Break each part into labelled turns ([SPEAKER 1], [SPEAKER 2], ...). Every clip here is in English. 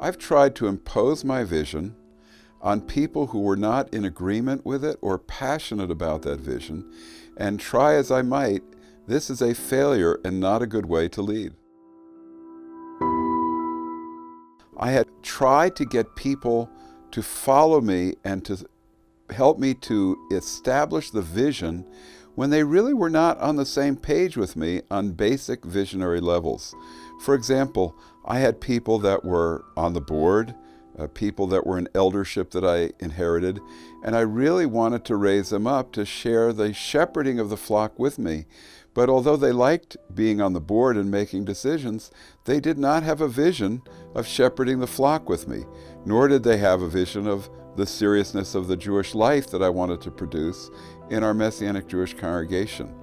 [SPEAKER 1] I've tried to impose my vision on people who were not in agreement with it or passionate about that vision, and try as I might, this is a failure and not a good way to lead. I had tried to get people to follow me and to help me to establish the vision when they really were not on the same page with me on basic visionary levels. For example, I had people that were on the board, people that were in eldership that I inherited, and I really wanted to raise them up to share the shepherding of the flock with me. But although they liked being on the board and making decisions, they did not have a vision of shepherding the flock with me, nor did they have a vision of the seriousness of the Jewish life that I wanted to produce in our Messianic Jewish congregation.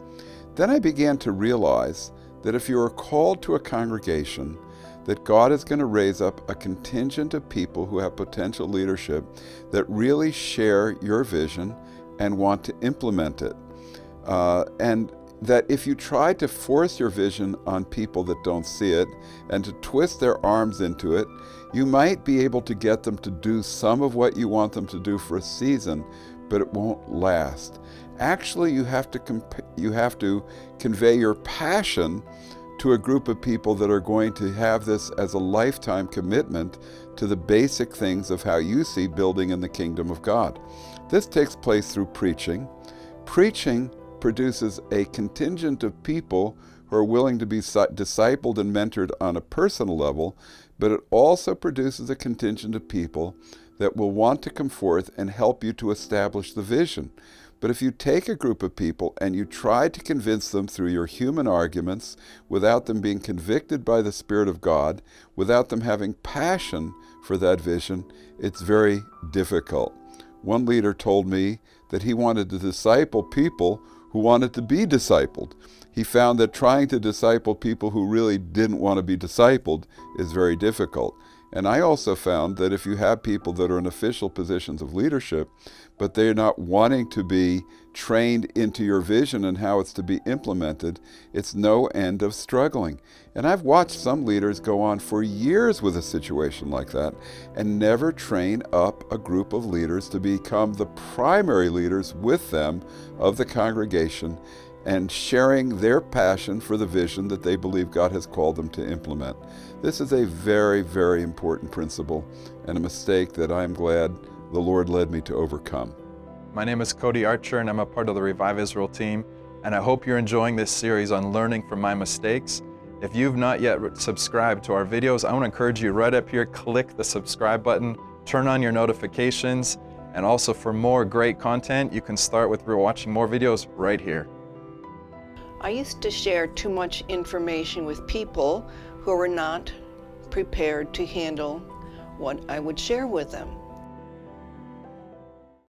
[SPEAKER 1] Then I began to realize that if you are called to a congregation, that God is going to raise up a contingent of people who have potential leadership that really share your vision and want to implement it. And that if you try to force your vision on people that don't see it and to twist their arms into it, you might be able to get them to do some of what you want them to do for a season, but it won't last. Actually, you have to convey your passion to a group of people that are going to have this as a lifetime commitment to the basic things of how you see building in the kingdom of God. This takes place through preaching. Preaching produces a contingent of people who are willing to be discipled and mentored on a personal level, but it also produces a contingent of people that will want to come forth and help you to establish the vision. But if you take a group of people and you try to convince them through your human arguments, without them being convicted by the Spirit of God, without them having passion for that vision, it's very difficult. One leader told me that he wanted to disciple people who wanted to be discipled. He found that trying to disciple people who really didn't want to be discipled is very difficult. And I also found that if you have people that are in official positions of leadership, but they're not wanting to be trained into your vision and how it's to be implemented, it's no end of struggling. And I've watched some leaders go on for years with a situation like that and never train up a group of leaders to become the primary leaders with them of the congregation and sharing their passion for the vision that they believe God has called them to implement. This is a very, very important principle and a mistake that I'm glad the Lord led me to overcome.
[SPEAKER 2] My name is Cody Archer and I'm a part of the Revive Israel team, and I hope you're enjoying this series on learning from my mistakes. If you've not yet subscribed to our videos, I want to encourage you right up here, click the subscribe button, turn on your notifications, and also for more great content, you can start with watching more videos right here.
[SPEAKER 3] I used to share too much information with people who were not prepared to handle what I would share with them.